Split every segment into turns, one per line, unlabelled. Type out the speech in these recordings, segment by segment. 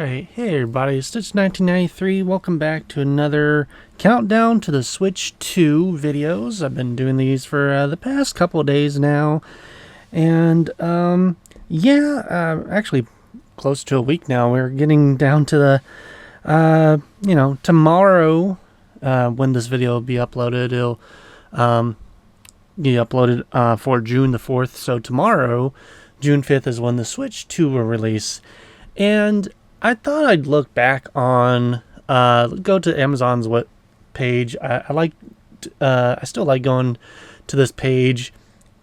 Alright, hey everybody, Stitch1993, welcome back to another countdown to the Switch 2 videos. I've been doing these for the past couple of days now, and actually close to a week now. We're getting down to the, tomorrow, when this video will be uploaded, it'll be uploaded for June the 4th, so tomorrow, June 5th, is when the Switch 2 will release. And I thought I'd look back on, go to Amazon's page. I still like going to this page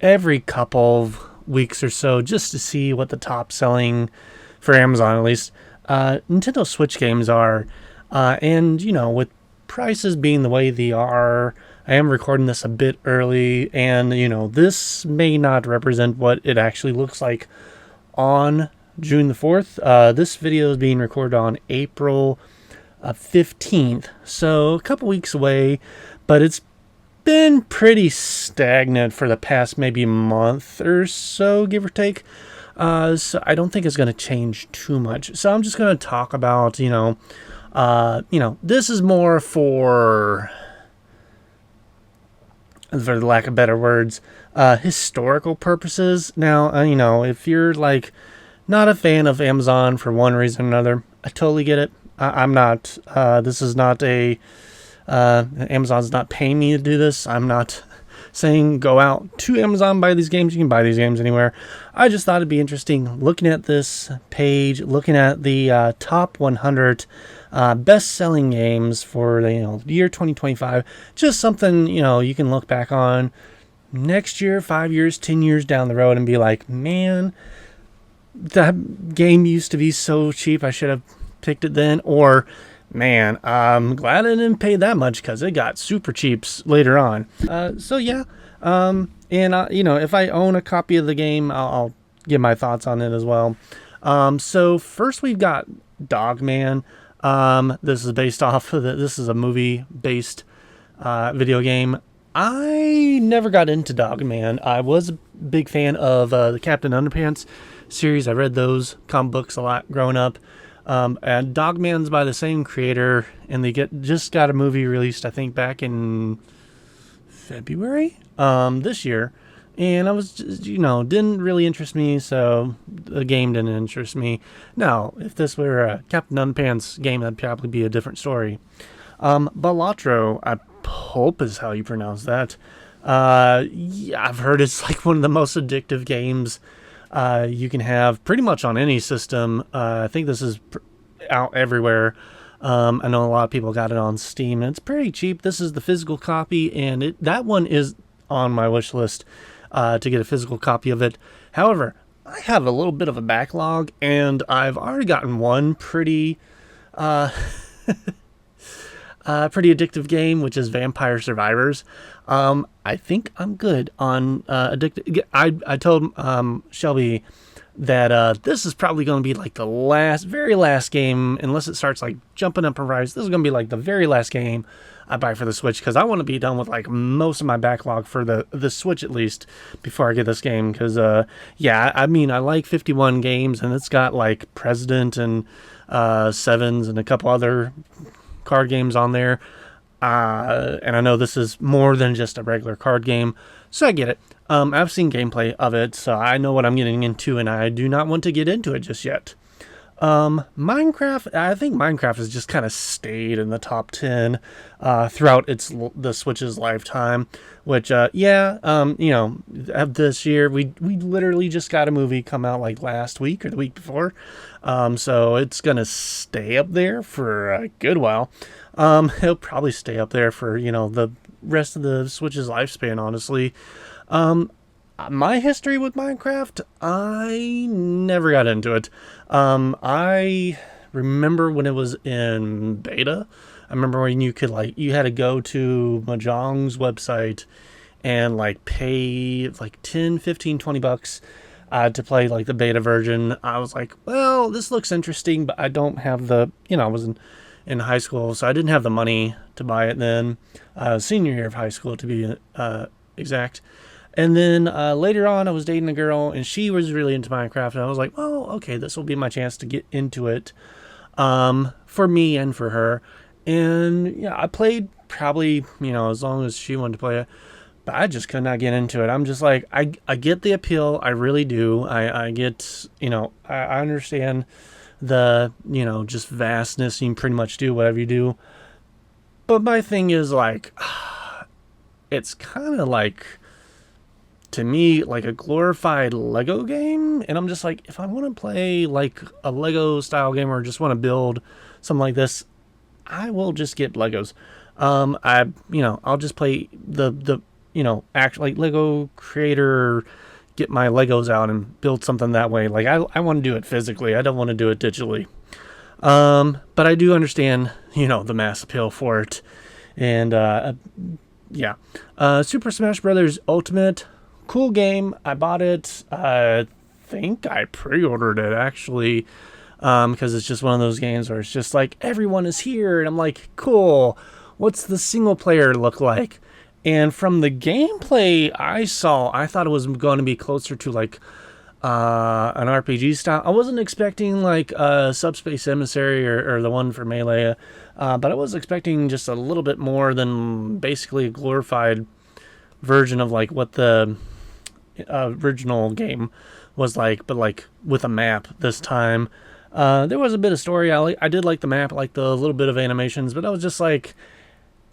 every couple of weeks or so just to see what the top selling, for Amazon at least, Nintendo Switch games are. And, with prices being the way they are, I am recording this a bit early, and, this may not represent what it actually looks like on June the 4th. This video is being recorded on April 15th, so a couple weeks away, but it's been pretty stagnant for the past maybe month or so, give or take. So I don't think it's going to change too much. So I'm just going to talk about, this is more for the lack of better words, historical purposes. Now, if you're not a fan of Amazon for one reason or another, I totally get it. I'm not. This is not Amazon's not paying me to do this. I'm not saying go out to Amazon, buy these games. You can buy these games anywhere. I just thought it'd be interesting looking at this page, looking at the top 100 best-selling games for the year 2025. Just something you can look back on next year, 5 years, 10 years down the road, and be like, man, that game used to be so cheap, I should have picked it then. Or, man, I'm glad I didn't pay that much because it got super cheap later on. If I own a copy of the game, I'll give my thoughts on it as well. So first we've got Dogman. This is based off of this is a movie-based video game. I never got into Dogman. I was a big fan of the Captain Underpants series. I read those comic books a lot growing up. And Dogman's by the same creator, and they just got a movie released, I think, back in February this year. And I was just, didn't really interest me, so the game didn't interest me. Now, if this were a Captain Underpants game, that'd probably be a different story. Balatro, I hope is how you pronounce that. I've heard it's one of the most addictive games you can have pretty much on any system. I think this is out everywhere. I know a lot of people got it on Steam, and it's pretty cheap. This is the physical copy, and that one is on my wish list to get a physical copy of it. However, I have a little bit of a backlog, and I've already gotten one pretty pretty addictive game, which is Vampire Survivors. I think I'm good on addictive. I told Shelby that this is probably going to be the very last game, unless it starts jumping up in price. This is going to be the very last game I buy for the Switch, because I want to be done with most of my backlog for the Switch at least before I get this game. Because I like 51 games, and it's got President and Sevens and a couple other card games on there. And I know this is more than just a regular card game, so I get it. I've seen gameplay of it, so I know what I'm getting into, and I do not want to get into it just yet. Minecraft, I think Minecraft has just kind of stayed in the top 10 throughout the Switch's lifetime, which, this year, we literally just got a movie come out last week or the week before, so it's going to stay up there for a good while. It'll probably stay up there for, the rest of the Switch's lifespan, honestly. My history with Minecraft, I never got into it. I remember when it was in beta. I remember when you could you had to go to Mahjong's website and pay 10, 15, 20 bucks to play the beta version. I was like, well, this looks interesting, but I don't have I was in high school, so I didn't have the money to buy it then. Senior year of high school, to be exact. And then later on, I was dating a girl, and she was really into Minecraft, and I was like, well, okay, this will be my chance to get into it. for me and for her. And yeah, I played probably, as long as she wanted to play it, but I just could not get into it. I'm just like, I get the appeal. I really do. I get, I understand the, just vastness. You can pretty much do whatever you do. But my thing is like, it's kind of like, to me, like a glorified Lego game. And I'm just like, if I want to play like a Lego style game or just want to build something like this, I will just get Legos. I'll just play actually like Lego Creator, get my Legos out and build something that way. Like I want to do it physically. I don't want to do it digitally. But I do understand, the mass appeal for it. And, yeah. Super Smash Brothers Ultimate, cool game. I bought it. I think I pre-ordered it actually. Because it's just one of those games where it's just like everyone is here, and I'm like, cool. What's the single player look like? And from the gameplay I saw, I thought it was going to be closer to like an RPG style. I wasn't expecting like Subspace Emissary or the one for Melee, but I was expecting just a little bit more than basically a glorified version of like what the original game was like, but like with a map this time. There was a bit of story. I did like the map, like the little bit of animations, but I was just like,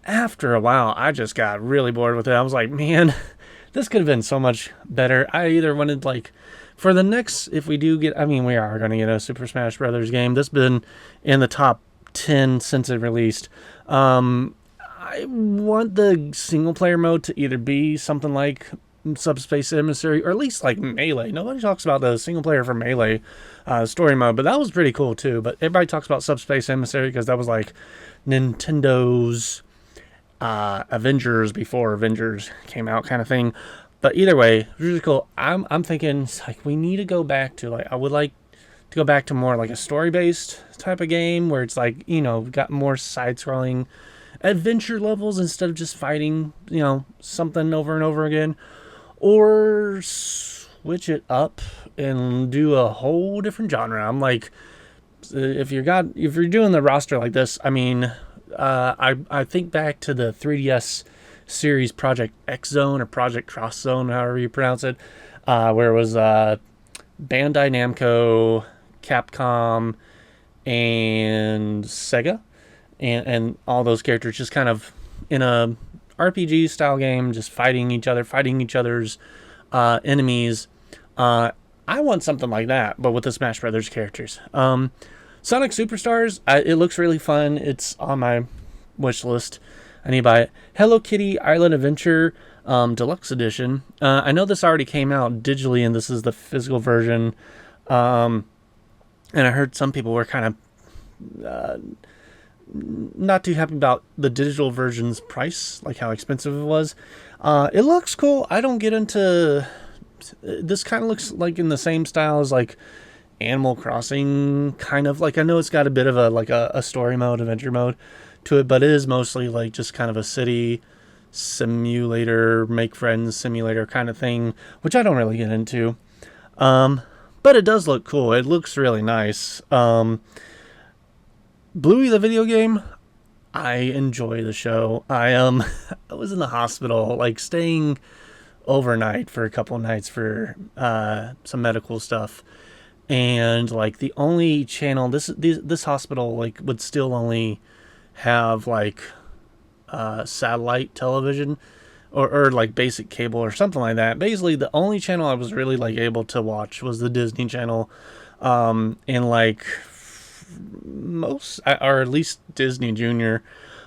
after a while, I just got really bored with it. I was like, man, this could have been so much better. I either wanted like, for the next, if we do get, we are going to get a Super Smash Brothers game. This has been in the top 10 since it released. I want the single player mode to either be something like Subspace Emissary, or at least like Melee. Nobody talks about the single player for Melee story mode, but that was pretty cool too. But everybody talks about Subspace Emissary because that was like Nintendo's Avengers before Avengers came out kind of thing. But either way, really cool. I'm thinking like we need to go back to like, I would like to go back to more like a story-based type of game where it's like, got more side-scrolling adventure levels instead of just fighting, something over and over again. Or switch it up and do a whole different genre. I'm like, if you're doing the roster like this, I think back to the 3DS series Project X Zone or Project Cross Zone, however you pronounce it, where it was Bandai Namco, Capcom, and Sega, and all those characters just kind of in a RPG style game, just fighting each other's enemies. I want something like that, but with the Smash Brothers characters. Sonic Superstars, it looks really fun. It's on my wish list. I need to buy it. Hello Kitty Island Adventure Deluxe Edition. I know this already came out digitally, and this is the physical version. And I heard some people were kind of not too happy about the digital version's price, like how expensive it was. It looks cool. I don't get into... This kind of looks like in the same style as like Animal Crossing, kind of like, I know it's got a bit of a story mode, adventure mode to it, but it is mostly like just kind of a city simulator, make friends simulator kind of thing, which I don't really get into. But it does look cool. It looks really nice. Bluey the video game, I enjoy the show. I was in the hospital, like staying overnight for a couple of nights for some medical stuff, and like the only channel, this hospital like would still only have like satellite television or like basic cable or something like that. Basically the only channel I was really like able to watch was the Disney Channel, and like most, or at least Disney Junior.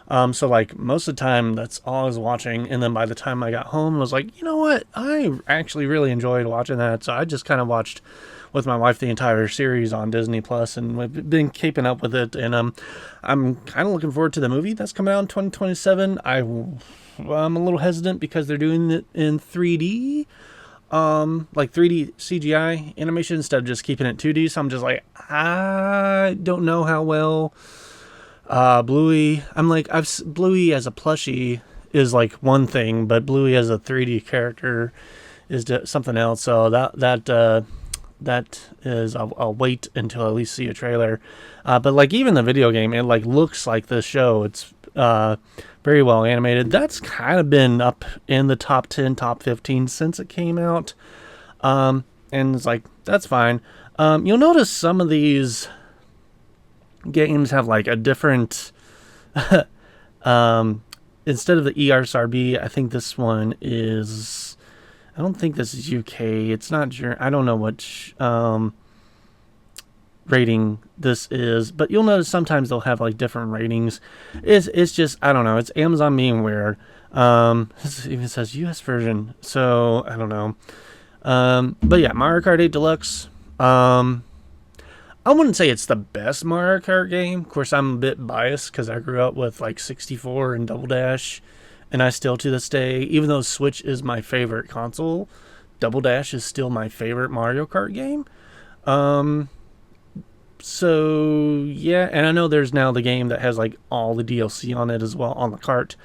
So like most of the time that's all I was watching, and then by the time I got home I was like, you know what, I actually really enjoyed watching that, so I just kind of watched with my wife the entire series on Disney Plus, and we've been keeping up with it. And I'm kind of looking forward to the movie that's coming out in 2027. I'm a little hesitant because they're doing it in 3D, like 3D CGI animation instead of just keeping it 2D. So I'm just like, I don't know how well Bluey. I'm like, Bluey as a plushie is like one thing, but Bluey as a 3D character is something else. So that is, I'll wait until I at least see a trailer. But like even the video game, it like looks like this show. It's very well animated. That's kind of been up in the top 10, top 15 since it came out. And it's like, that's fine. You'll notice some of these games have like a different, instead of the ESRB, I think this one is, I don't think this is UK. It's not German. I don't know which rating this is, but you'll notice sometimes they'll have like different ratings. It's just, I don't know. It's Amazon being weird. It even says US version, so I don't know. But yeah, Mario Kart 8 Deluxe. I wouldn't say it's the best Mario Kart game. Of course, I'm a bit biased because I grew up with like 64 and Double Dash, and I still to this day, even though Switch is my favorite console, Double Dash is still my favorite Mario Kart game. So yeah, and I know there's now the game that has like all the DLC on it as well on the cart.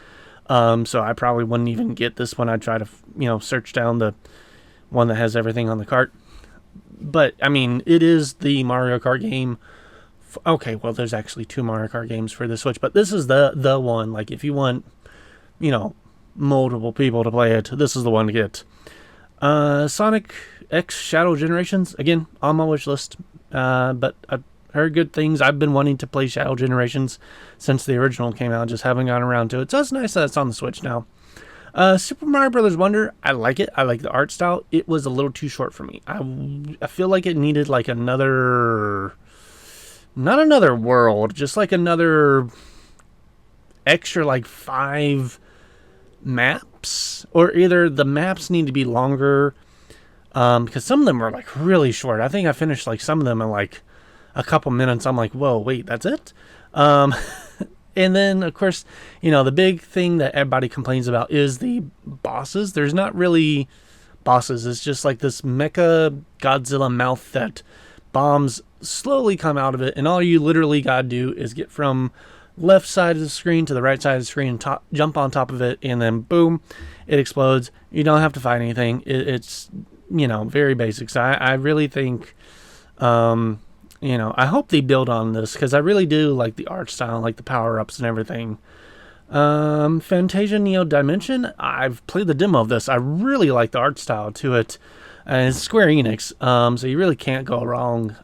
So I probably wouldn't even get this one. I'd try to, search down the one that has everything on the cart. But I mean, it is the Mario Kart game. Okay, well, there's actually 2 Mario Kart games for the Switch, but this is the one. Like, if you want, multiple people to play it, this is the one to get. Sonic X Shadow Generations, again, on my wish list. But I've heard good things. I've been wanting to play Shadow Generations since the original came out, just haven't gotten around to it. So it's nice that it's on the Switch now. Super Mario Brothers Wonder, I like it. I like the art style. It was a little too short for me. I feel like it needed like another, not another world, just like another extra like 5 maps, or either the maps need to be longer, because some of them are like really short. I think I finished like some of them in like a couple minutes. I'm like, whoa, wait, that's it? And then, of course, the big thing that everybody complains about is the bosses. There's not really bosses. It's just like this mecha Godzilla mouth that bombs slowly come out of it. And all you literally got to do is get from left side of the screen to the right side of the screen, and jump on top of it, and then boom, it explodes. You don't have to fight anything. It's, very basic. So I really think... I hope they build on this, because I really do like the art style, like the power-ups and everything. Fantasia Neo Dimension, I've played the demo of this. I really like the art style to it. And it's Square Enix, so you really can't go wrong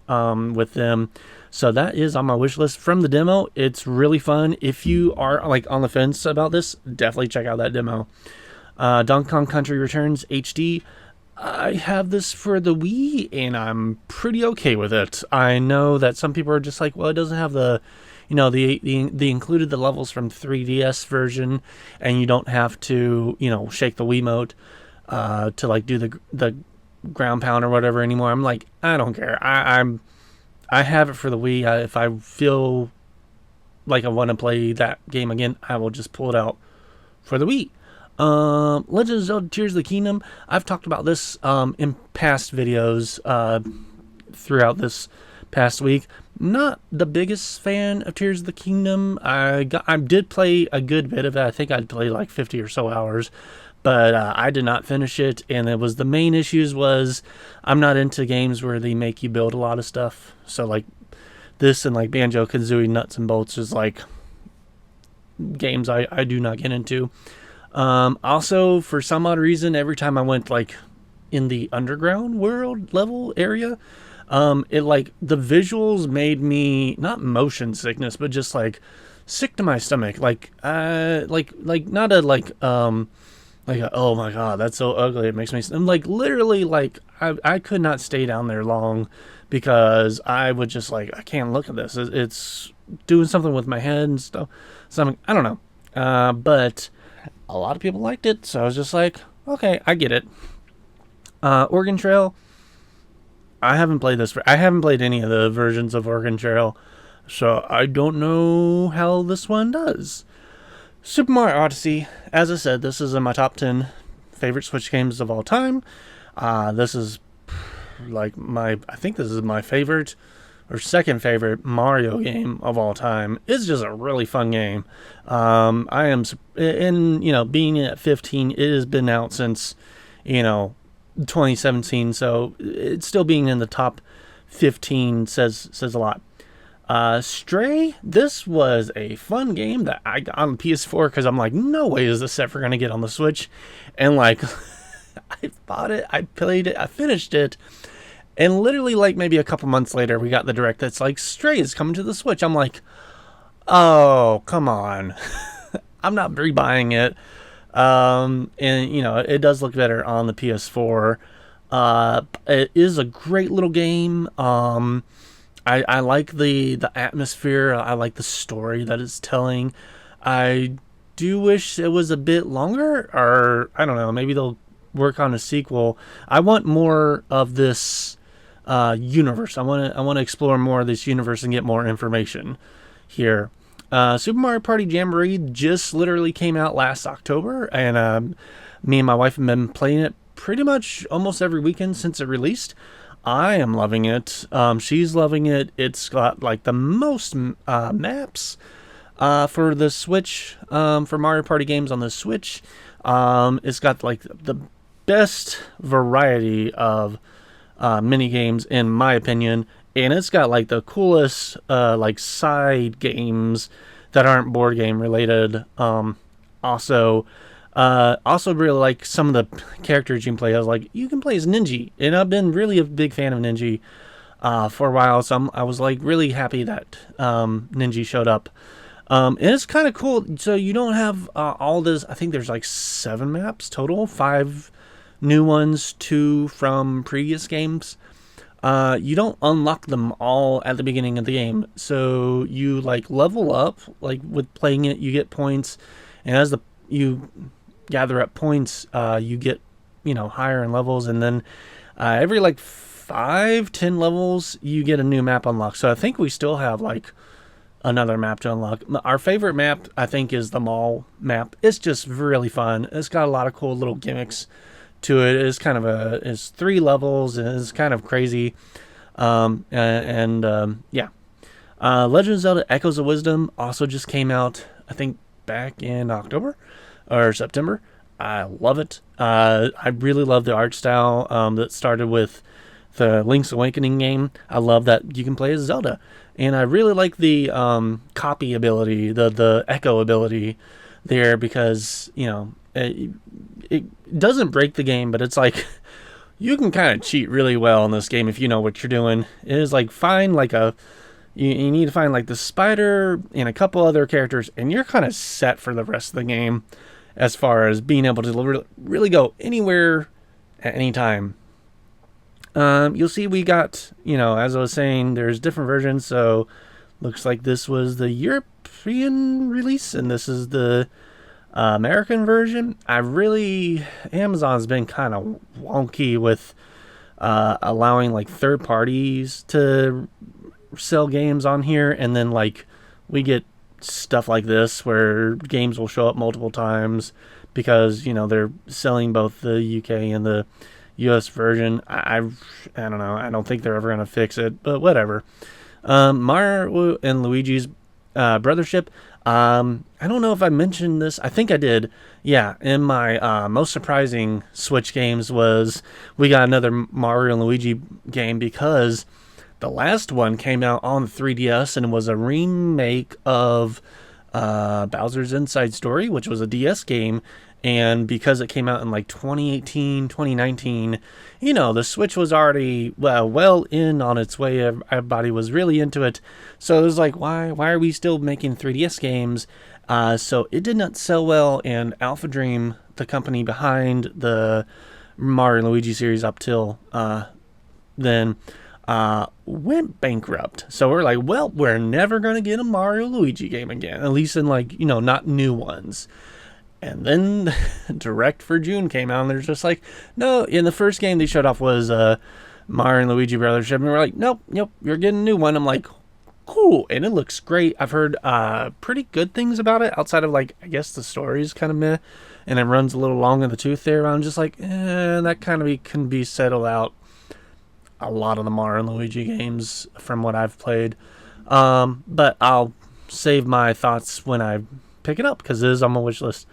with them. So that is on my wish list from the demo. It's really fun. If you are like on the fence about this, definitely check out that demo. Donkey Kong Country Returns HD. I have this for the Wii, and I'm pretty okay with it. I know that some people are just like, well, it doesn't have the, they included the levels from 3DS version, and you don't have to, shake the Wiimote to like do the ground pound or whatever anymore. I'm like, I don't care. I have it for the Wii. If I feel like I want to play that game again, I will just pull it out for the Wii. Legend of Zelda Tears of the Kingdom. I've talked about this in past videos throughout this past week. Not the biggest fan of Tears of the Kingdom. I did play a good bit of it. I think I'd played like 50 or so hours, but I did not finish it. And it was the main issues was I'm not into games where they make you build a lot of stuff. So like this and like Banjo-Kazooie Nuts and Bolts is like games I do not get into. Also, for some odd reason, every time I went like in the underground world level area, it like the visuals made me not motion sickness, but just like sick to my stomach. Like not a like a, oh my god, that's so ugly. It makes me. I'm like literally like I could not stay down there long because I would just like I can't look at this. It's doing something with my head and stuff. So I don't know, but. A lot of people liked it, so I was just like, okay, I get it. Oregon Trail, I haven't played any of the versions of Oregon Trail, so I don't know how this one does. Super Mario Odyssey, as I said, this is in my top 10 favorite Switch games of all time. This is like I think this is my favorite or second favorite Mario game of all time. It's just a really fun game. I am, and being at 15, it has been out since, 2017, so it's still being in the top 15 says a lot. Stray, this was a fun game that I got on PS4 because I'm like, no way is this ever gonna get on the Switch, and like, I bought it, I played it, I finished it, and literally like maybe a couple months later, we got the direct that's like Stray is coming to the Switch. I'm like, oh come on, I'm not rebuying it. And you know, it does look better on the PS4. It is a great little game. I like the atmosphere. I like the story that it's telling. I do wish it was a bit longer, or I don't know, maybe they'll work on a sequel. I want more of this universe. I want to explore more of this universe and get more information here. Super Mario Party Jamboree just literally came out last October, and me and my wife have been playing it pretty much almost every weekend since it released. I am loving it. She's loving it. It's got like the most maps for the Switch, for Mario Party games on the Switch. It's got like the best variety of mini games in my opinion, and it's got like the coolest like side games that aren't board game related. Also, also really like some of the characters you can play. I was like, you can play as Ninja, and I've been really a big fan of Ninja for a while, so I was like really happy that Ninja showed up. And it's kind of cool. So you don't have all this. I think there's like 7 maps total, 5 new ones, 2 from previous games. You don't unlock them all at the beginning of the game. So you like level up, like with playing it, you get points, and as you gather up points, you get, you know, higher in levels, and then every like 5-10 levels, you get a new map unlocked. So I think we still have like another map to unlock. Our favorite map, I think, is the mall map. It's just really fun. It's got a lot of cool little gimmicks to it. It's kind of it's 3 levels, and it's kind of crazy. Yeah. Legend of Zelda Echoes of Wisdom also just came out, I think, back in October or September. I love it. I really love the art style that started with the Link's Awakening game. I love that you can play as Zelda, and I really like the copy ability, the echo ability there, because you know it doesn't break the game, but it's like you can kind of cheat really well in this game if you know what you're doing. It is like find like you need to find like the spider and a couple other characters, and you're kind of set for the rest of the game as far as being able to really go anywhere at any time. You'll see we got, you know, as I was saying, there's different versions. So looks like this was the European release, and this is the American version. Amazon's been kind of wonky with allowing like third parties to sell games on here, and then like we get stuff like this where games will show up multiple times because, you know, they're selling both the UK and the US version. I don't know. I don't think they're ever gonna fix it, but whatever. Mario and Luigi's Brothership. I don't know if I mentioned this. I think I did. Yeah, in my most surprising Switch games was we got another Mario and Luigi game, because the last one came out on the 3DS and was a remake of Bowser's Inside Story, which was a DS game. And because it came out in like 2018, 2019, you know, the Switch was already well in on its way. Everybody was really into it. So it was like, why are we still making 3DS games? So it did not sell well, and Alpha Dream, the company behind the Mario and Luigi series up till then, went bankrupt. So we're like, well, we're never going to get a Mario Luigi game again, at least in like, you know, not new ones. And then Direct for June came out, and they're just like, no. In the first game they showed off was Mario and Luigi Brothership, and we're like, nope, you're getting a new one. I'm like, cool, and it looks great. I've heard pretty good things about it, outside of like, I guess the story's kind of meh, and it runs a little long in the tooth there. I'm just like, that kind of can be settled out a lot of the Mario and Luigi games from what I've played. But I'll save my thoughts when I pick it up, because it is on my wish list.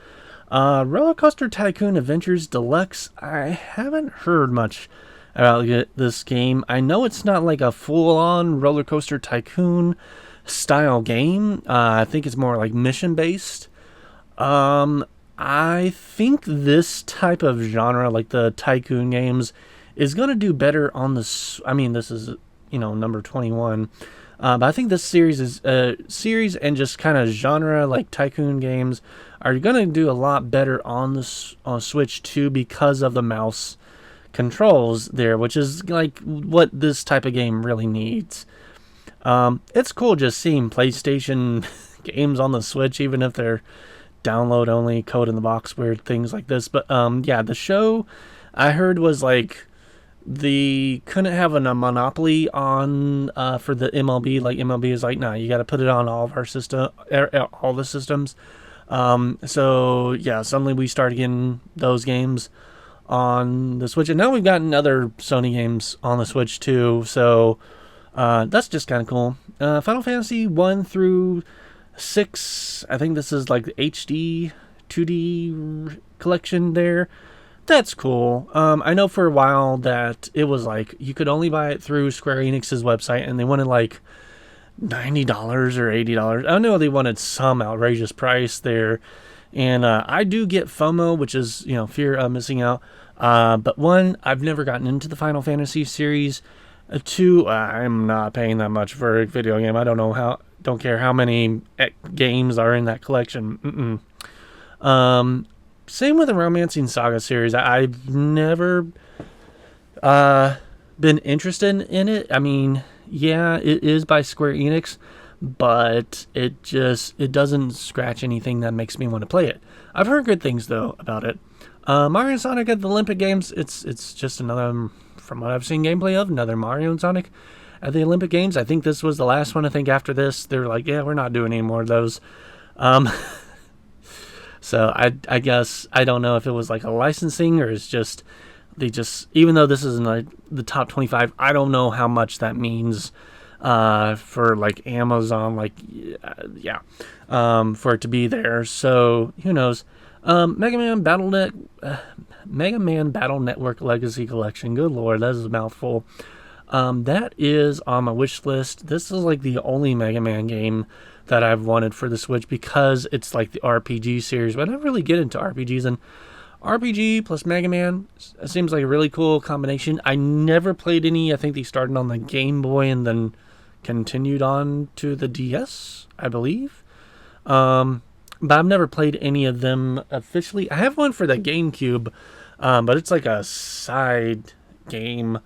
Roller Coaster Tycoon Adventures Deluxe. I haven't heard much about this game. I know it's not like a full-on Roller Coaster Tycoon style game. I think it's more like mission based. I think this type of genre, like the tycoon games, is going to do better on the. I mean, this is number 21. But I think this series and just kind of genre like tycoon games are going to do a lot better on the on Switch 2 because of the mouse controls there, which is like what this type of game really needs. It's cool just seeing PlayStation games on the Switch, even if they're download only, code in the box, weird things like this. But yeah, the show I heard was like they couldn't have a monopoly on for the MLB. Like MLB is like, nah, you got to put it on all of our system, all the systems. So yeah, suddenly we started getting those games on the Switch, and now we've gotten other Sony games on the Switch too. So that's just kind of cool. Final Fantasy 1 through 6. I think this is like the HD 2D collection there. That's cool. I know for a while that it was like you could only buy it through Square Enix's website, and they wanted like $90 or $80. I know they wanted some outrageous price there. And I do get FOMO, which is, fear of missing out. But one, I've never gotten into the Final Fantasy series. Two, I'm not paying that much for a video game. I don't care how many games are in that collection. Same with the Romancing Saga series. I've never been interested in it. I mean, yeah, it is by Square Enix, but it doesn't scratch anything that makes me want to play it. I've heard good things though about it. Mario and Sonic at the Olympic Games. It's just another, from what I've seen gameplay of, another Mario and Sonic at the Olympic Games. I think this was the last one. I think after this, they're like, yeah, we're not doing any more of those. So I guess I don't know if it was like a licensing or it's just even though this is in the top 25, I don't know how much that means for like Amazon, like for it to be there. So who knows? Mega Man Battle Network Legacy Collection. Good lord, that is a mouthful. That is on my wish list. This is like the only Mega Man game that I've wanted for the Switch because it's like the RPG series. But I don't really get into RPGs, and RPG plus Mega Man seems like a really cool combination. I never played any. I think they started on the Game Boy and then continued on to the DS, I believe. But I've never played any of them officially. I have one for the GameCube, but it's like a side game.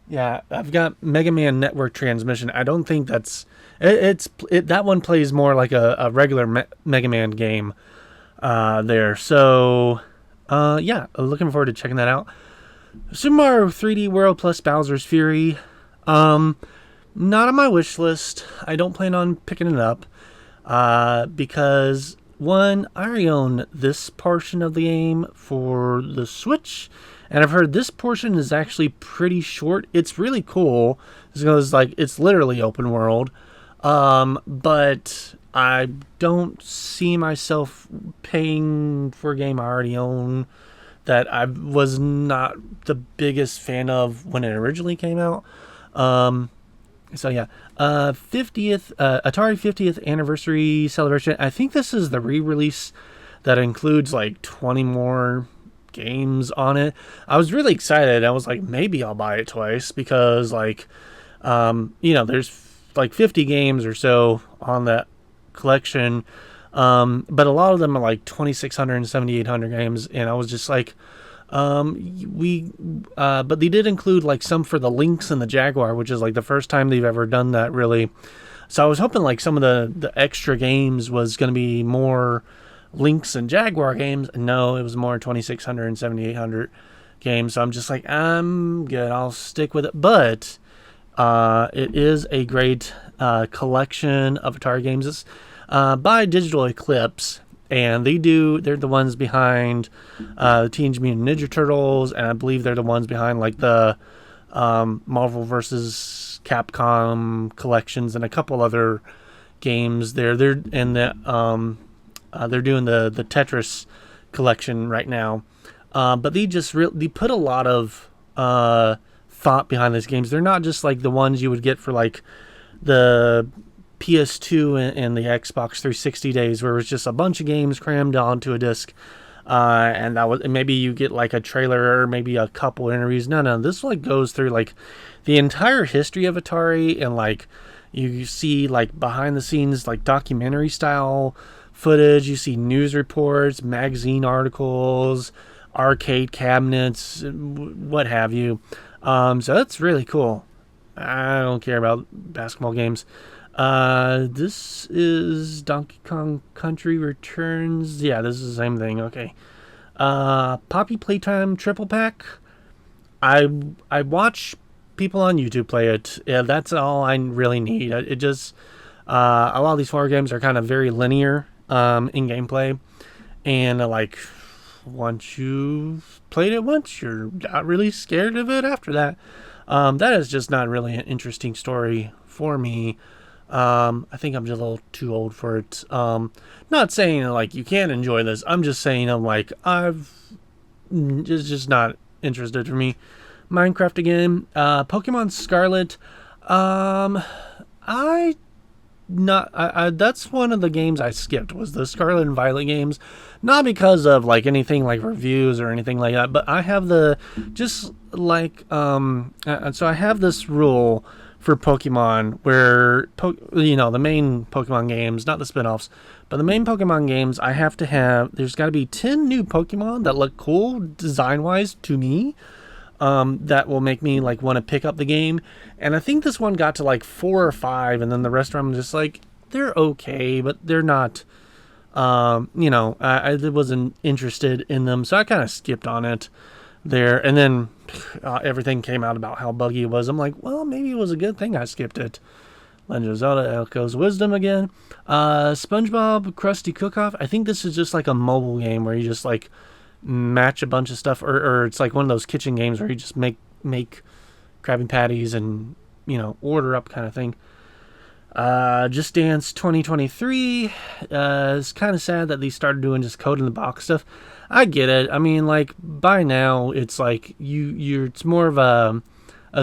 Yeah, I've got Mega Man Network Transmission. I don't think that's that one plays more like a regular Mega Man game there. So yeah, looking forward to checking that out. Super Mario 3D World plus Bowser's Fury. Not on my wish list. I don't plan on picking it up because one, I already own this portion of the game for the Switch. And I've heard this portion is actually pretty short. It's really cool because like it's literally open world. But I don't see myself paying for a game I already own that I was not the biggest fan of when it originally came out. So yeah, 50th Atari 50th anniversary celebration. I think this is the re-release that includes like 20 more games on it. I was really excited. I was like, maybe I'll buy it twice because like there's like 50 games or so on that collection, but a lot of them are like 2,600 and 7,800 games, and I was just like but they did include like some for the Lynx and the Jaguar, which is like the first time they've ever done that really. So I was hoping like some of the extra games was going to be more Lynx and Jaguar games. No, it was more 2,600 and 7,800 games. So I'm just like, I'm good. I'll stick with it. But it is a great collection of Atari games. It's by Digital Eclipse, and they're the ones behind Teenage Mutant Ninja Turtles, and I believe they're the ones behind like the Marvel vs. Capcom collections and a couple other games. They're doing the Tetris collection right now. But they put a lot of thought behind these games. They're not just like the ones you would get for like the PS2 and the Xbox 360 days, where it was just a bunch of games crammed onto a disc. And that was, maybe you get like a trailer or maybe a couple interviews. No, this like goes through like the entire history of Atari, and like you see like behind the scenes like documentary style footage. You see news reports, magazine articles, arcade cabinets, what have you. So that's really cool. I don't care about basketball games. This is Donkey Kong Country Returns. Yeah, this is the same thing. Okay. Poppy Playtime Triple Pack. I watch people on YouTube play it. Yeah, that's all I really need. It just a lot of these horror games are kind of very linear in gameplay, and like once you've played it once, you're not really scared of it after that. That is just not really an interesting story for me. I think I'm just a little too old for it. Not saying like you can't enjoy this. I'm just saying it's just not interested for me. Minecraft again. Pokemon Scarlet. That's one of the games I skipped, was the Scarlet and Violet games. Not because of like anything like reviews or anything like that, but I have so I have this rule for Pokemon where the main Pokemon games, not the spin-offs, but the main Pokemon games, there's got to be 10 new Pokemon that look cool design-wise to me, that will make me like want to pick up the game. And I think this one got to like 4 or 5, and then the rest of them just like, they're okay, but they're not, I wasn't interested in them, so I kind of skipped on it there. And then everything came out about how buggy it was. I'm like, well, maybe it was a good thing I skipped it. Legend of Zelda Echoes of Wisdom again. SpongeBob Krusty Cook-Off. I think this is just like a mobile game where you just like match a bunch of stuff, or it's like one of those kitchen games where you just make Krabby Patties and order up kind of thing. Just Dance 2023. It's kind of sad that they started doing just code in the box stuff. I get it. I mean, like, by now it's like it's more of a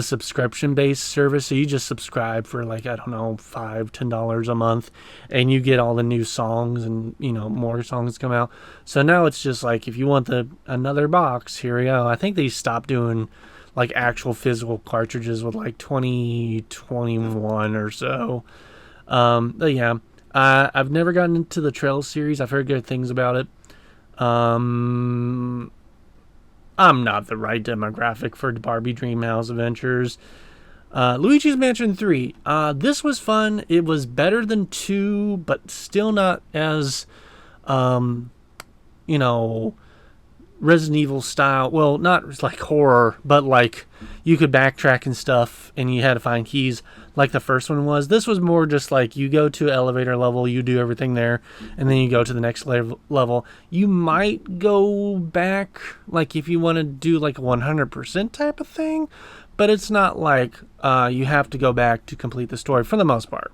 subscription based service, so you just subscribe for like, I don't know, $5-10 a month, and you get all the new songs, and more songs come out. So now it's just like, if you want another box, here we go. I think they stopped doing like actual physical cartridges with like 2021 or so. But yeah, I've never gotten into the Trails series. I've heard good things about it. I'm not the right demographic for Barbie Dreamhouse Adventures. Luigi's Mansion 3. This was fun. It was better than 2, but still not as, Resident Evil style. Well, not like horror, but like you could backtrack and stuff, and you had to find keys like the first one was. This was more just like you go to elevator level, you do everything there, and then you go to the next level. You might go back, like if you want to do like a 100% type of thing, but it's not like you have to go back to complete the story for the most part.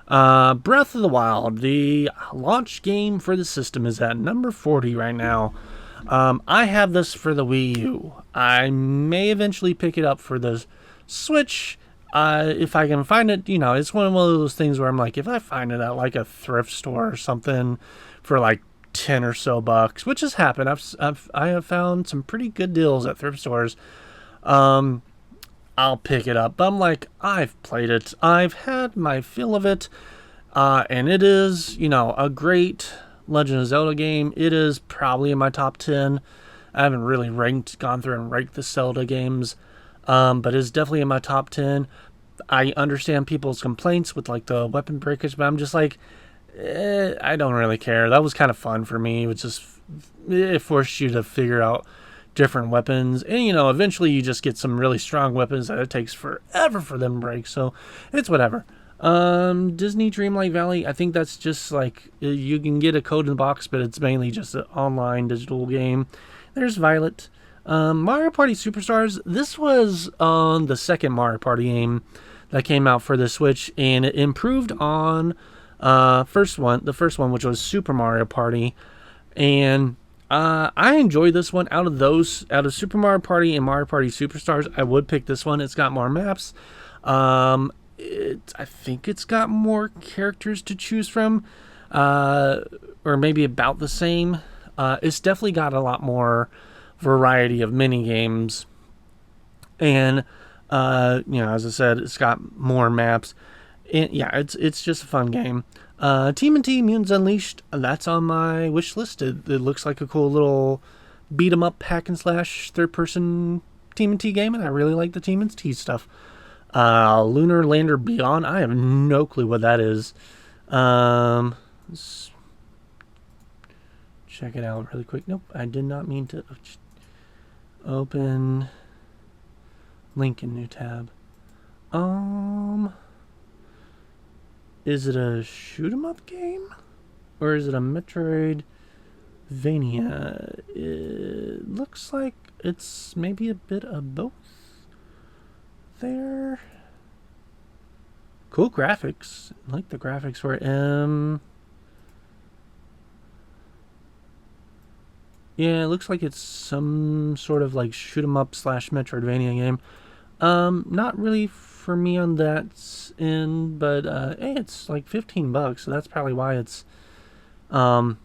Breath of the Wild, the launch game for the system, is at number 40 right now. I have this for the Wii U. I may eventually pick it up for the Switch, if I can find it. It's one of those things where I'm like, if I find it at like a thrift store or something for like 10 or so bucks, which has happened. I have found some pretty good deals at thrift stores. I'll pick it up. But I'm like, I've played it. I've had my fill of it. And it is, a great Legend of Zelda game. It is probably in my top 10. I haven't really gone through and ranked the Zelda games, but it's definitely in my top 10. I understand people's complaints with like the weapon breakage, but I'm just like, I don't really care. That was kind of fun for me. It forced you to figure out different weapons, and eventually you just get some really strong weapons that it takes forever for them to break, so it's whatever. Disney Dreamlight Valley, I think that's just like, you can get a code in the box, but it's mainly just an online digital game. There's Violet. Mario Party Superstars, this was the second Mario Party game that came out for the Switch, and it improved on The first one, which was Super Mario Party, and I enjoy this one. Out of Super Mario Party and Mario Party Superstars, I would pick this one. It's got more maps. I think it's got more characters to choose from, or maybe about the same. It's definitely got a lot more variety of mini games, and as I said, it's got more maps. And yeah, it's just a fun game. TMNT Mutants Unleashed, that's on my wish list. It looks like a cool little beat 'em up hack and slash third person TMNT game, and I really like the TMNT stuff. Lunar Lander Beyond, I have no clue what that is. Let's check it out really quick. Nope, I did not mean to open link in new tab. Is it a shoot 'em up game? Or is it a Metroidvania? It looks like it's maybe a bit of both there. Cool graphics. I like the graphics for it. Yeah, it looks like it's some sort of like shoot 'em up / Metroidvania game. Not really for me on that end, but hey, it's like $15, so that's probably why it's in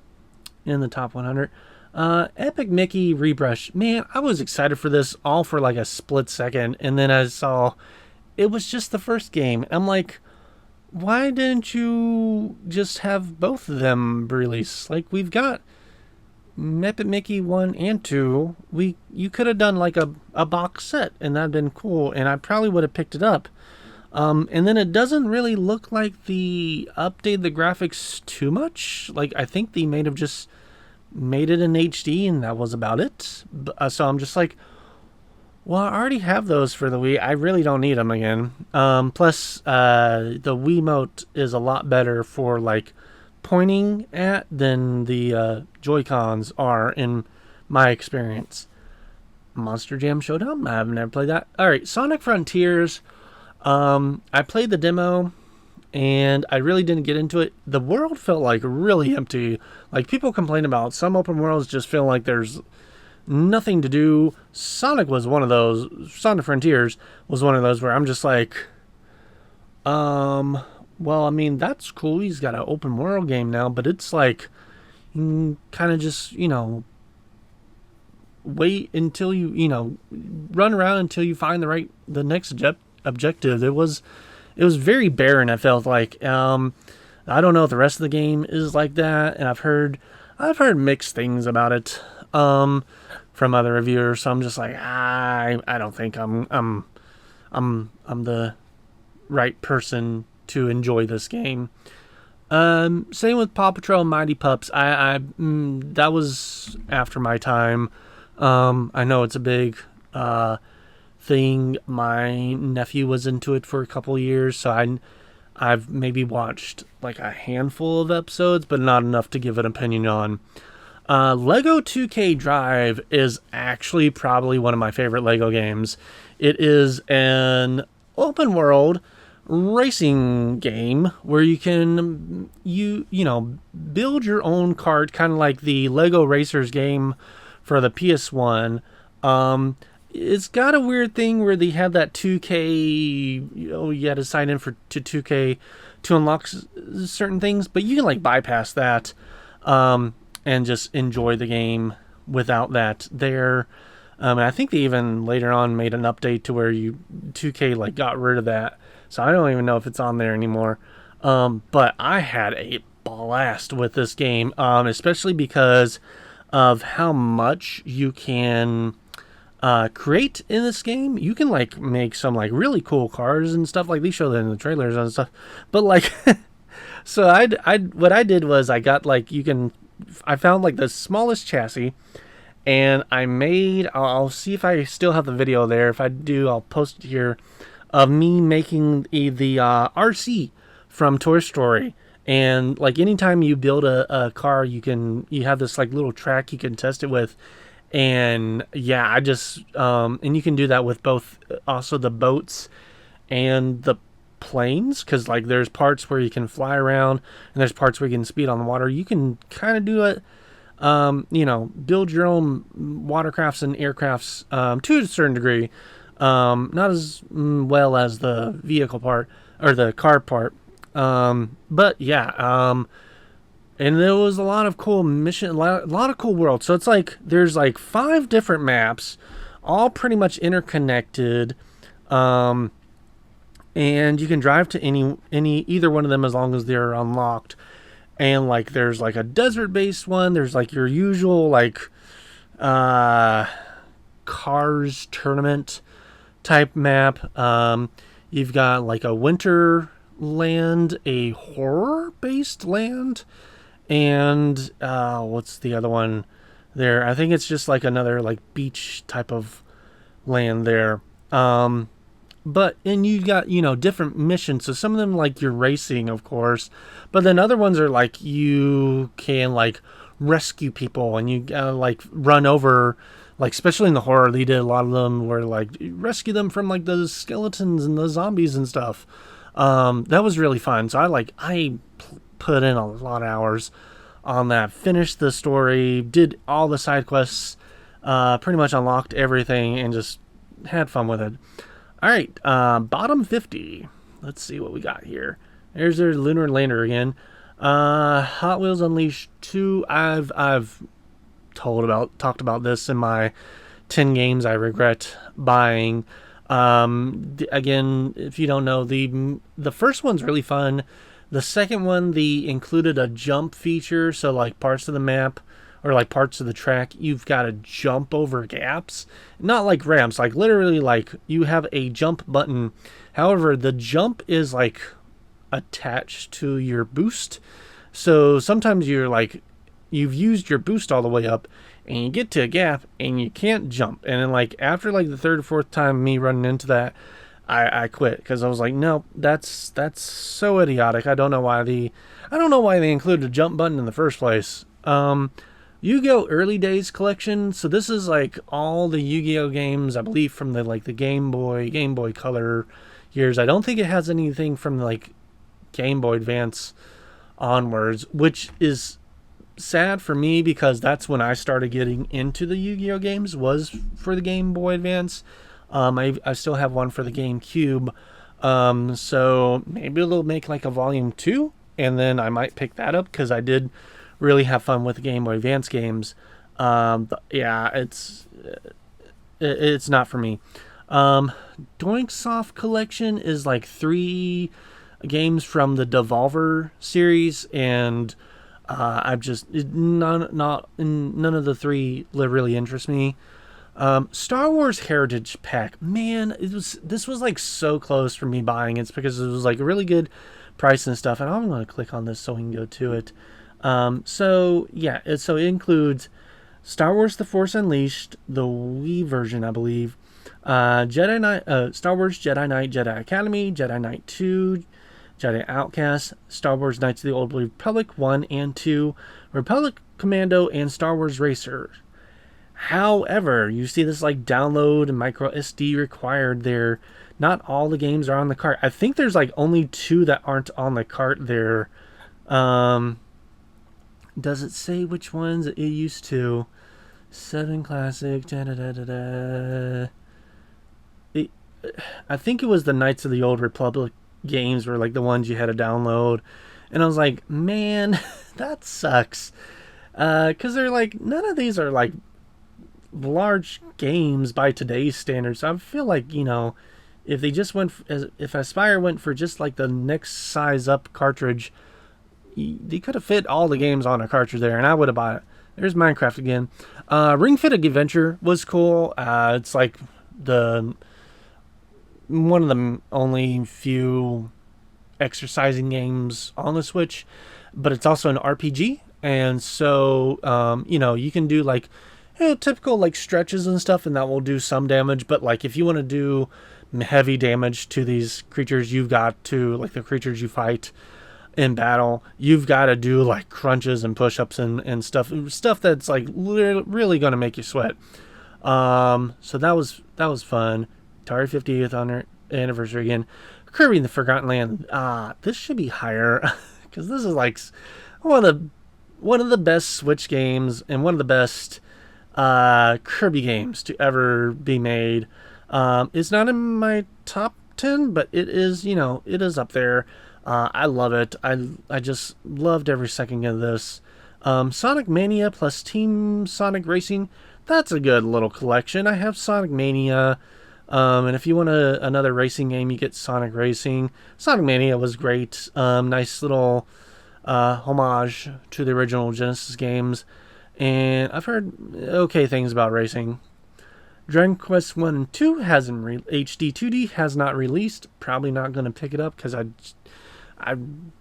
the top 100. Epic Mickey Rebrush. Man, I was excited for this all for like a split second, and then I saw it was just the first game. I'm like, why didn't you just have both of them released? Like, we've got Epic Mickey 1 and 2. You could have done like a box set, and that'd been cool, and I probably would have picked it up. And then it doesn't really look like the update the graphics too much. Like, I think they may have just made it in HD, and that was about it. So I'm just like, well, I already have those for the Wii. I really don't need them again. Plus, the Wiimote is a lot better for like pointing at than the Joy-Cons are in my experience. Monster Jam Showdown? I've never played that. Alright, Sonic Frontiers. I played the demo, and I really didn't get into it. The world felt like really empty. Like, people complain about some open worlds just feel like there's nothing to do. Sonic was one of those. Sonic Frontiers was one of those where I'm just like, well, I mean, that's cool. He's got an open world game now, but it's like, kind of just, wait until you, run around until you find the next objective. It was very barren. I felt like, I don't know if the rest of the game is like that, and I've heard mixed things about it, from other reviewers. So I'm just like, I don't think I'm the right person to enjoy this game. Same with Paw Patrol Mighty Pups. That was after my time. I know it's a big thing. My nephew was into it for a couple years, so I've maybe watched like a handful of episodes, but not enough to give an opinion on. Lego 2K Drive is actually probably one of my favorite Lego games. It is an open world racing game where you can build your own kart, kind of like the Lego Racers game for the PS1. It's got a weird thing where they have that 2K, you had to sign in to 2K to unlock certain things, but you can like bypass that and just enjoy the game without that there. And I think they even later on made an update to where 2K like got rid of that. So I don't even know if it's on there anymore. But I had a blast with this game, especially because of how much you can create in this game. You can like make some like really cool cars and stuff. Like they show that in the trailers and stuff. But like, so what I did was I got like I found like the smallest chassis, and I'll see if I still have the video there. If I do, I'll post it here, of me making the RC from Toy Story. And like anytime you build a car, you have this like little track you can test it with. And yeah, and you can do that with both also the boats and the planes, because like there's parts where you can fly around and there's parts where you can speed on the water. You can kind of do it, build your own watercrafts and aircrafts to a certain degree. Not as well as the vehicle part or the car part. But yeah, and there was a lot of cool a lot of cool worlds. So it's like there's like 5 different maps, all pretty much interconnected. And you can drive to either one of them as long as they're unlocked. And like there's like a desert-based one. There's like your usual like cars tournament type map. You've got like a winter land, a horror-based land, and what's the other one there? I think it's just like another like beach type of land there. And you got, different missions. So some of them, like, you're racing, of course. But then other ones are, like, you can, like, rescue people. And you gotta, like, run over, like, especially in the horror, they did a lot of them where, like, rescue them from, like, the skeletons and the zombies and stuff. That was really fun. So I put in a lot of hours on that. Finished the story, did all the side quests, pretty much unlocked everything, and just had fun with it. All right, bottom 50. Let's see what we got here. There's their Lunar Lander again. Hot Wheels Unleashed 2. I've talked about this in my 10 games I regret buying. Again, if you don't know, the first one's really fun. The second one, they included a jump feature, so like parts of the map or like parts of the track, you've got to jump over gaps. Not like ramps, like literally like you have a jump button. However, the jump is like attached to your boost. So sometimes you're like, you've used your boost all the way up and you get to a gap and you can't jump. And then like after like the 3rd or 4th time me running into that, I quit because I was like, no, that's so idiotic. I don't know why they included a jump button in the first place. Yu-Gi-Oh! Early Days collection. So this is like all the Yu-Gi-Oh! Games, I believe, from the like the Game Boy Color years. I don't think it has anything from like Game Boy Advance onwards, which is sad for me because that's when I started getting into the Yu-Gi-Oh! Games, was for the Game Boy Advance. I still have one for the GameCube. So maybe they'll make like a volume 2 and then I might pick that up because I did really have fun with the Game Boy Advance games. But yeah, it's not for me. Doinksoft collection is like 3 games from the Devolver series, and I've just none of the 3 really interest me. Star Wars Heritage Pack, man, this was like so close for me buying. It's because it was like a really good price and stuff, and I'm going to click on this so we can go to it. So it includes Star Wars The Force Unleashed, the Wii version, I believe, Star Wars Jedi Knight, Jedi Academy, Jedi Knight 2, Jedi Outcast, Star Wars Knights of the Old Republic 1 and 2, Republic Commando, and Star Wars Racer. However, you see this like download and micro SD required there. Not all the games are on the cart. I think there's like only 2 that aren't on the cart there. Does it say which ones it used to? 7 Classic. I think it was the Knights of the Old Republic games were like the ones you had to download. And I was like, man, that sucks. Because they're like, none of these are like large games by today's standards. So I feel like, if they just if Aspyr went for just like the next size up cartridge, they could have fit all the games on a cartridge there, and I would have bought it. There's Minecraft again. Ring Fit Adventure was cool. It's like one of the only few exercising games on the Switch, but it's also an RPG, and so you can do like typical like stretches and stuff, and that will do some damage. But like if you want to do heavy damage to these creatures, you've got to, like the creatures you fight in battle, you've got to do like crunches and push-ups and stuff that's like really going to make you sweat. So that was fun. Atari 50th anniversary again. Kirby in the Forgotten Land. This should be higher because this is like one of the best Switch games and one of the best Kirby games to ever be made. It's not in my top 10, but it is, it is up there. I love it. I just loved every second of this. Sonic Mania plus Team Sonic Racing. That's a good little collection. I have Sonic Mania. And if you want another racing game, you get Sonic Racing. Sonic Mania was great. Nice little homage to the original Genesis games. And I've heard okay things about racing. Dragon Quest 1 and 2 hasn't HD 2D has not released. Probably not going to pick it up because I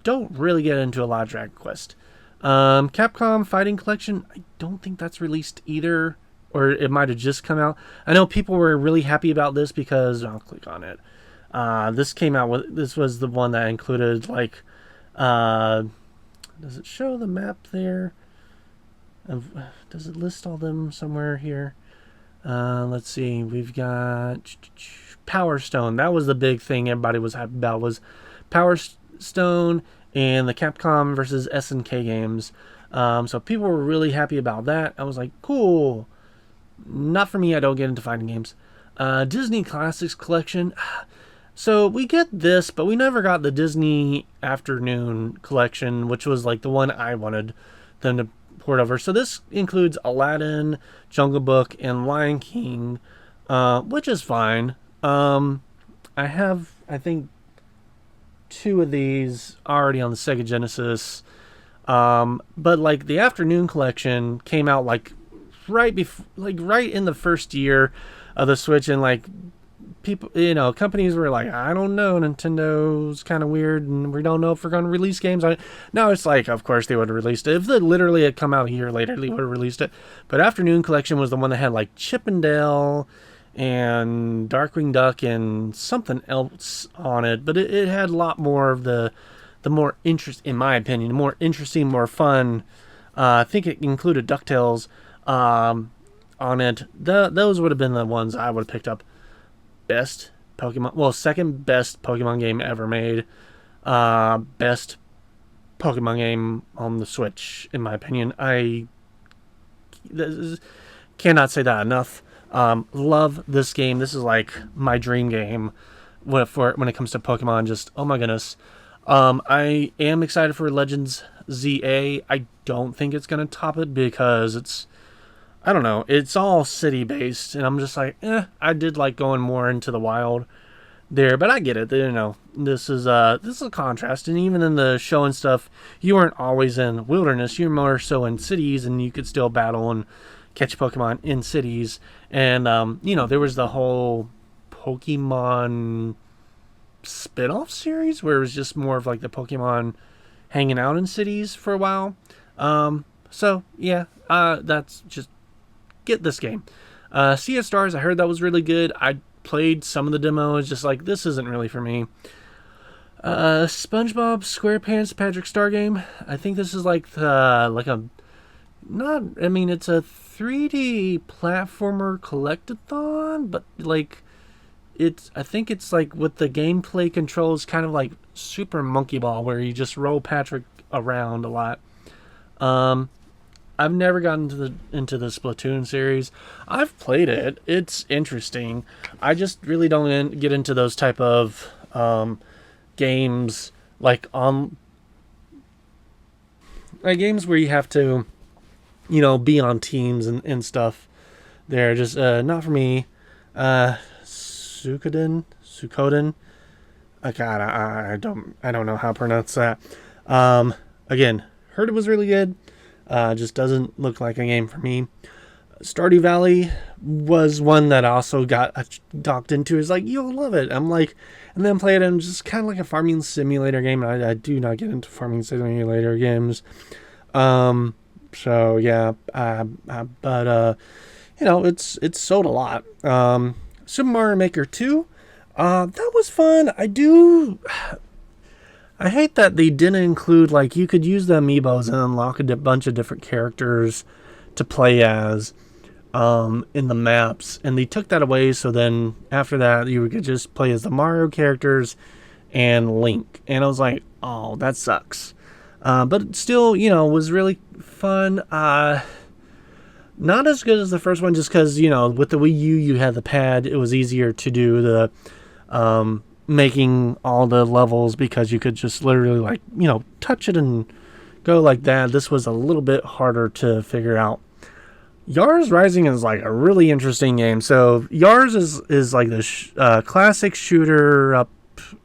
don't really get into a lot of Dragon Quest. Capcom Fighting Collection, I don't think that's released either, or it might have just come out. I know people were really happy about this because I'll click on it. This was the one that included like, does it show the map there? Does it list all them somewhere here? Let's see. We've got Power Stone. That was the big thing everybody was happy about, was Power Stone and the Capcom versus SNK games. So people were really happy about that. I was like, cool. Not for me. I don't get into fighting games. Disney Classics Collection. So we get this, but we never got the Disney Afternoon Collection, which was like the one I wanted them to port over. So this includes Aladdin, Jungle Book, and Lion King, which is fine. I have, I think, 2 of these already on the Sega Genesis. But like the Afternoon Collection came out like right in the first year of the Switch, and like people, companies were like, I don't know, Nintendo's kind of weird and we don't know if we're going to release games on it. Now it's like, of course they would have released it. If it literally had come out a year later, they would have released it. But Afternoon Collection was the one that had like Chip and Dale and Darkwing Duck and something else on it. But it had a lot more of the more interest, in my opinion, more interesting, more fun. I think it included DuckTales on it. Those would have been the ones I would have picked up. Best Pokemon, well, second best Pokemon game ever made. Best Pokemon game on the Switch, in my opinion. I cannot say that enough. Love this game. This is like my dream game when it comes to Pokemon. Just, oh my goodness. I am excited for Legends ZA. I don't think it's going to top it because I don't know, it's all city based, and I'm just like, I did like going more into the wild there, but I get it. This is a contrast, and even in the show and stuff, you weren't always in wilderness. You're more so in cities, and you could still battle and catch Pokemon in cities. And there was the whole Pokemon spin-off series where it was just more of like the Pokemon hanging out in cities for a while. So yeah, that's just, get this game. Sea of Stars, I heard that was really good. I played some of the demos, just like, this isn't really for me. SpongeBob SquarePants Patrick Star game. I think this is like it's a 3D platformer collectathon, but like I think it's like with the gameplay controls kind of like Super Monkey Ball, where you just roll Patrick around a lot. I've never gotten into the Splatoon series. I've played it. It's interesting. I just really don't get into those type of games like games where you have to, be on teams and stuff. They're just not for me. Suikoden. God, I don't know how to pronounce that. Again, heard it was really good. Just doesn't look like a game for me. Stardew Valley was one that I also got docked into. It's like, you'll love it. I'm like, and then play it, and just kind of like a farming simulator game. I do not get into farming simulator games. So yeah, but it's sold a lot. Super Mario Maker 2, that was fun. I hate that they didn't include, like, you could use the amiibos and unlock a bunch of different characters to play as in the maps, and they took that away. So then after that, you could just play as the Mario characters and Link. And I was like, oh, that sucks. But still, was really fun. Not as good as the first one, just because, with the Wii U, you had the pad. It was easier to do the making all the levels because you could just literally, like, touch it and go like that. This was a little bit harder to figure out. Yars Rising is like a really interesting game. So Yars is like the classic shooter up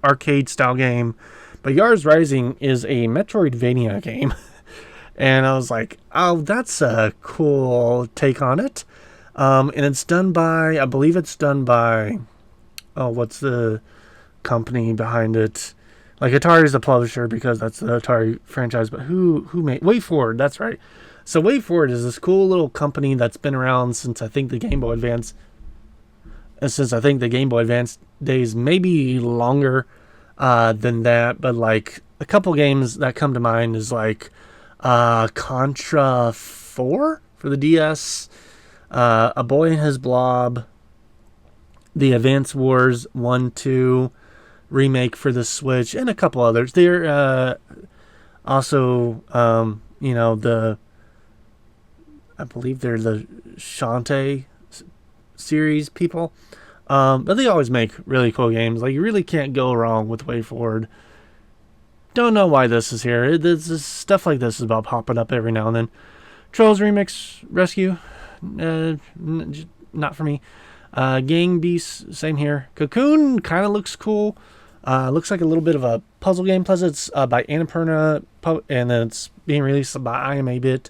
arcade style game, but Yars Rising is a Metroidvania game. And I was like, oh, that's a cool take on it. And it's done by, I believe it's done by, oh, what's the company behind it? Like, Atari's the publisher because that's the Atari franchise, but who made WayForward? That's right. So WayForward is this cool little company that's been around since I think the Game Boy Advance. Since I think the Game Boy Advance days, maybe longer than that, but like a couple games that come to mind is like Contra 4 for the DS, A Boy and His Blob, the Advance Wars 1, 2 remake for the Switch, and a couple others. They're also, I believe they're the Shantae series people. But they always make really cool games. Like, you really can't go wrong with WayForward. Don't know why this is here. This stuff like this is about popping up every now and then. Trolls Remix Rescue, not for me. Gang Beasts, same here. Cocoon kind of looks cool. Looks like a little bit of a puzzle game. Plus, it's by Annapurna, and then it's being released by IMA-Bit.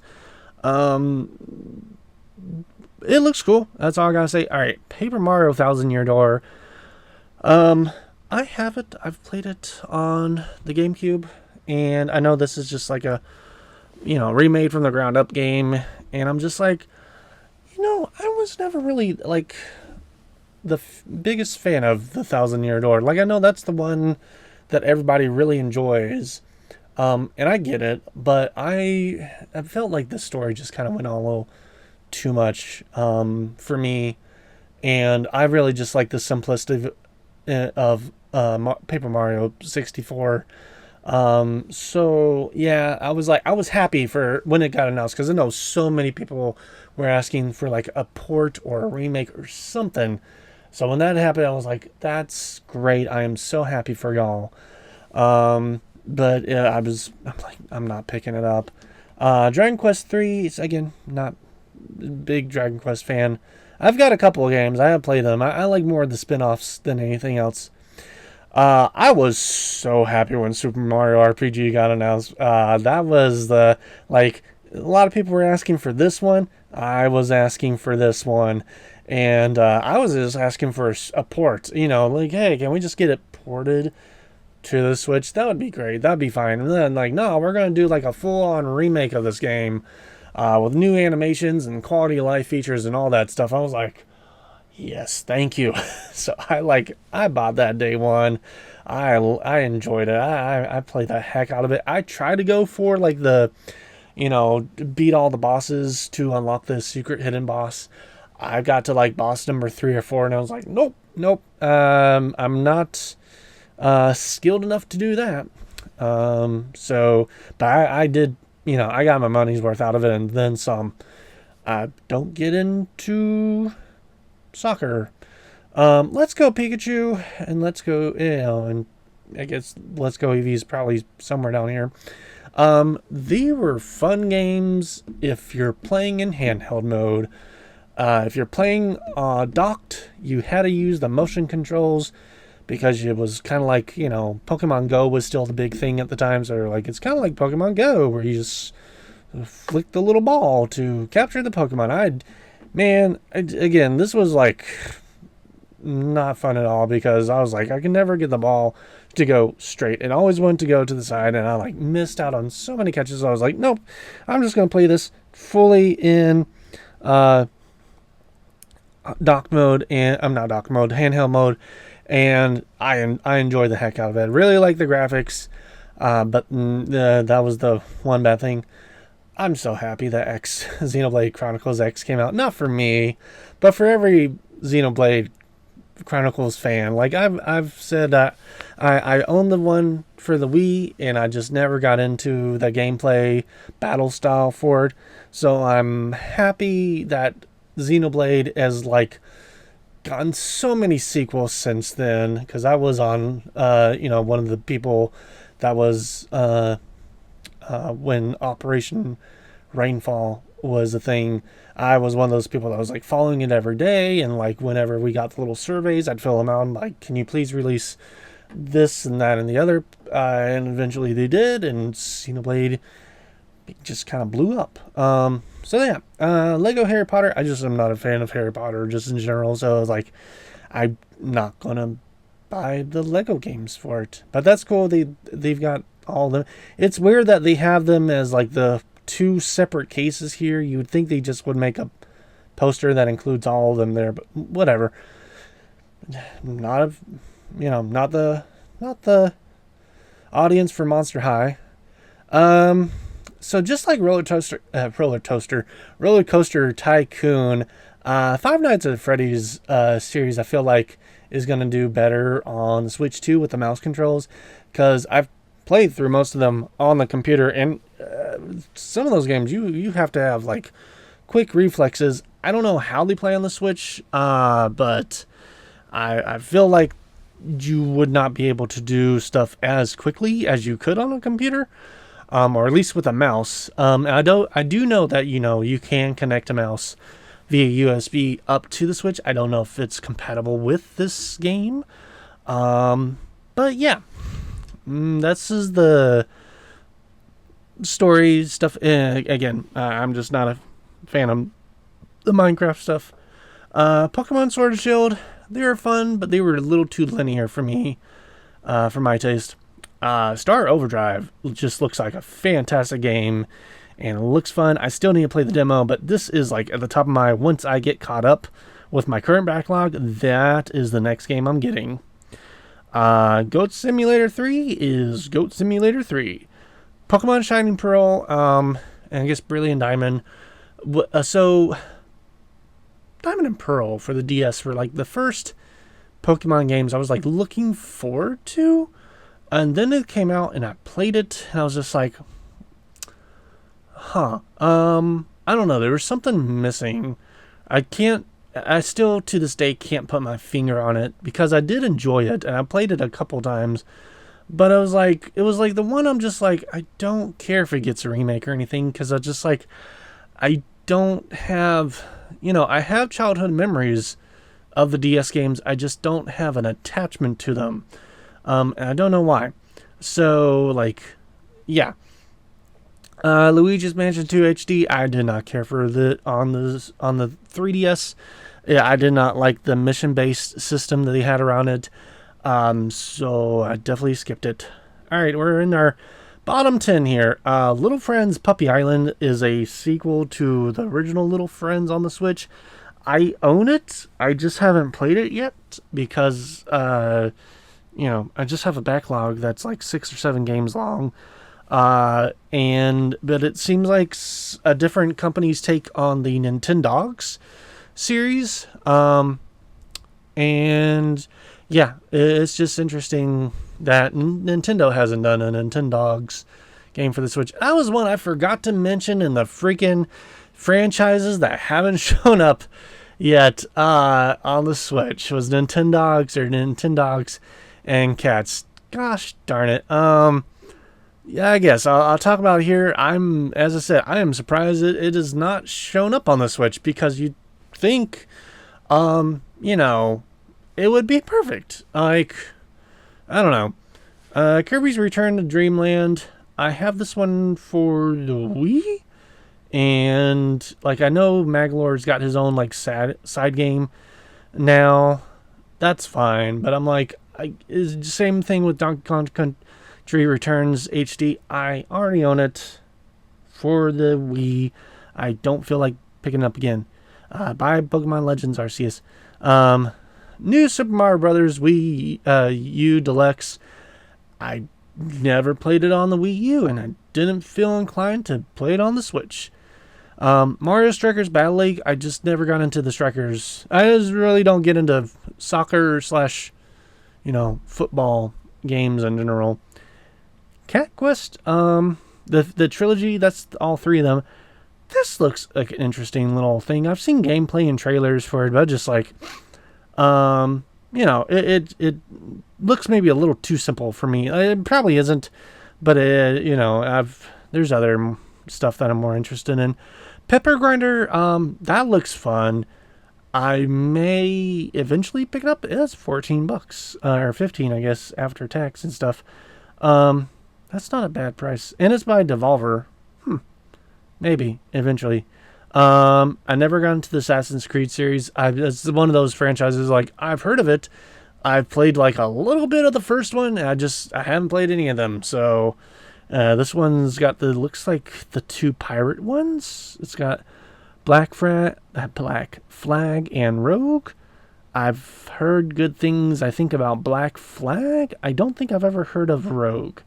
It looks cool. That's all I gotta say. All right, Paper Mario Thousand Year Door. I have it. I've played it on the GameCube, and I know this is just like a, remade from the ground up game, and I'm just like, I was never really like the biggest fan of the Thousand Year Door. Like, I know that's the one that everybody really enjoys, and I get it, but I felt like the story just kind of went on a little too much for me, and I really just like the simplicity of Paper Mario 64. So yeah, I was happy for when it got announced, because I know so many people were asking for like a port or a remake or something. So when that happened, I was like, that's great. I am so happy for y'all. But yeah, I'm not picking it up. Dragon Quest 3 is, again, not big Dragon Quest fan. I've got a couple of games. I have played them. I like more of the spin-offs than anything else. I was so happy when Super Mario RPG got announced. That was a lot of people were asking for this one. I was asking for this one. And I was just asking for a port. Like, hey, can we just get it ported to the Switch? That would be great. That'd be fine. And then, like, no, we're going to do like a full-on remake of this game with new animations and quality of life features and all that stuff. I was like, yes, thank you. So I bought that day one. I enjoyed it. I played the heck out of it. I tried to go for like the, beat all the bosses to unlock the secret hidden boss. I got to like boss number 3 or 4, and I was like, nope. I'm not skilled enough to do that. But I did, I got my money's worth out of it and then some. I don't get into soccer. Let's Go Pikachu and Let's Go, and I guess Let's Go Eevee's probably somewhere down here. They were fun games if you're playing in handheld mode. If you're playing docked, you had to use the motion controls because it was kind of like, Pokemon Go was still the big thing at the time. So like, it's kind of like Pokemon Go where you just flick the little ball to capture the Pokemon. Again, this was like not fun at all because I was like, I can never get the ball to go straight. It always wanted to go to the side, and I like missed out on so many catches. So I was like, nope, I'm just going to play this fully in dock mode, and I'm not dock mode, handheld mode, and I enjoy the heck out of it. Really like the graphics, but that was the one bad thing. I'm so happy that Xenoblade Chronicles X came out. Not for me, but for every Xenoblade Chronicles fan. Like I've said that I own the one for the Wii, and I just never got into the gameplay battle style for it. So I'm happy that Xenoblade has like gotten so many sequels since then, because I was on one of the people that was when Operation Rainfall was a thing. I was one of those people that was like following it every day, and like whenever we got the little surveys, I'd fill them out. I'm like, can you please release this and that and the other? And eventually they did, and Xenoblade just kind of blew up. So yeah, Lego Harry Potter. I just am not a fan of Harry Potter just in general. So I was like, I'm not gonna buy the Lego games for it. But that's cool. They've got all of them. It's weird that they have them as like the two separate cases here. You would think they just would make a poster that includes all of them there, but whatever. Not the audience for Monster High. So just like Roller Coaster Tycoon, Five Nights at Freddy's series, I feel like is going to do better on the Switch 2 with the mouse controls, because I've played through most of them on the computer, and some of those games you have to have like quick reflexes. I don't know how they play on the Switch, but I feel like you would not be able to do stuff as quickly as you could on a computer. Or at least with a mouse. I do know that you can connect a mouse via USB up to the Switch. I don't know if it's compatible with this game, but yeah, this is the story stuff. Again, I'm just not a fan of the Minecraft stuff. Pokemon Sword and Shield, they were fun, but they were a little too linear for me, for my taste. Star Overdrive just looks like a fantastic game, and it looks fun. I still need to play the demo, but this is like at the top of my, once I get caught up with my current backlog, that is the next game I'm getting. Goat Simulator 3 is Goat Simulator 3. Pokemon Shining Pearl, and I guess Brilliant Diamond. So Diamond and Pearl for the DS were like the first Pokemon games I was like looking forward to. And then it came out and I played it, and I was just like, I don't know. There was something missing. I still to this day can't put my finger on it, because I did enjoy it and I played it a couple times, but it was like the one I'm just like, I don't care if it gets a remake or anything, because I just like, I don't have, I have childhood memories of the DS games. I just don't have an attachment to them. And I don't know why. So, like, yeah. Luigi's Mansion 2 HD, I did not care for on the 3DS. Yeah, I did not like the mission-based system that they had around it. So I definitely skipped it. All right, we're in our bottom 10 here. Little Friends Puppy Island is a sequel to the original Little Friends on the Switch. I own it. I just haven't played it yet because I just have a backlog that's like 6 or 7 games long. But it seems like a different company's take on the Nintendogs series. And yeah, it's just interesting that Nintendo hasn't done a Nintendogs game for the Switch. That was one I forgot to mention in the freaking franchises that haven't shown up yet on the Switch. Was Nintendogs or Nintendogs and Cats. Gosh darn it. Yeah, I guess I'll talk about it here. As I said, I am surprised it has not shown up on the Switch, because you'd think, it would be perfect. Like, I don't know. Kirby's Return to Dreamland. I have this one for the Wii, and like I know Maglor's got his own like side game now. That's fine, but I'm like, it's the same thing with Donkey Kong Country Returns HD. I already own it for the Wii. I don't feel like picking it up again. Buy Pokemon Legends Arceus. New Super Mario Brothers Wii U Deluxe. I never played it on the Wii U, and I didn't feel inclined to play it on the Switch. Mario Strikers Battle League, I just never got into the Strikers. I just really don't get into soccer slash, football games in general. Cat Quest, the trilogy, that's all three of them. This looks like an interesting little thing. I've seen gameplay and trailers for it, but just like, it looks maybe a little too simple for me. It probably isn't, but there's other stuff that I'm more interested in. Pepper Grinder, that looks fun. I may eventually pick it up. It's $14 or 15, I guess, after tax and stuff. That's not a bad price, and it's by Devolver. Maybe eventually. I never got into the Assassin's Creed series. It's one of those franchises like I've heard of it. I've played like a little bit of the first one. And I haven't played any of them. So this one's got looks like the two pirate ones. It's got Black Flag and Rogue. I've heard good things, I think, about Black Flag. I don't think I've ever heard of Rogue.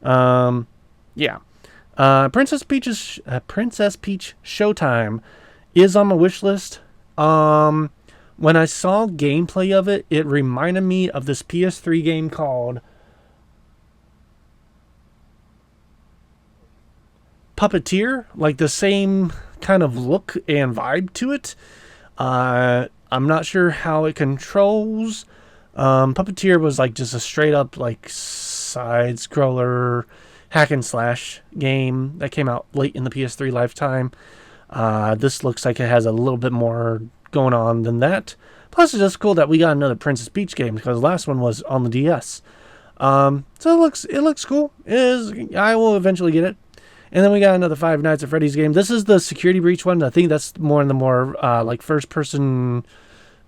Yeah. Princess Peach Showtime is on my wish list. When I saw gameplay of it, it reminded me of this PS3 game called Puppeteer, like the same kind of look and vibe to it. I'm not sure how it controls. Puppeteer was like just a straight up like side scroller hack and slash game that came out late in the PS3 lifetime. This looks like it has a little bit more going on than that. Plus, it's just cool that we got another Princess Peach game because the last one was on the DS. So it looks cool. I will eventually get it. And then we got another Five Nights at Freddy's game. This is the Security Breach one. I think that's more like first person,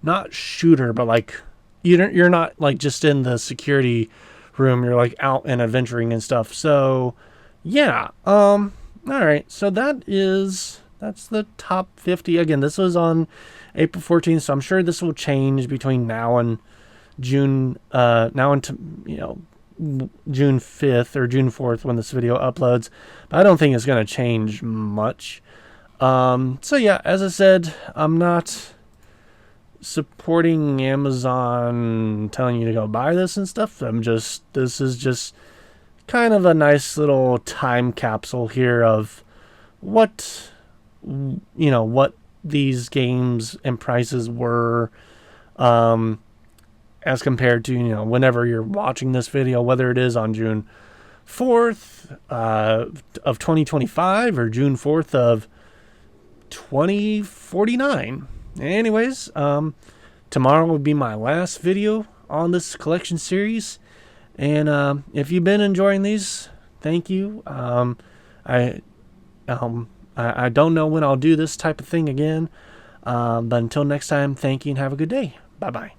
not shooter, but like you're not like just in the security room. You're like out and adventuring and stuff. So yeah. All right. So that's the top 50. Again, this was on April 14th, so I'm sure this will change between now and June. June 5th or June 4th when this video uploads. But I don't think it's going to change much. So yeah, as I said, I'm not supporting Amazon telling you to go buy this and stuff. This is just kind of a nice little time capsule here of what these games and prices were, as compared to, whenever you're watching this video, whether it is on June 4th of 2025 or June 4th of 2049. Anyways, tomorrow will be my last video on this collection series. And if you've been enjoying these, thank you. I don't know when I'll do this type of thing again. But until next time, thank you and have a good day. Bye-bye.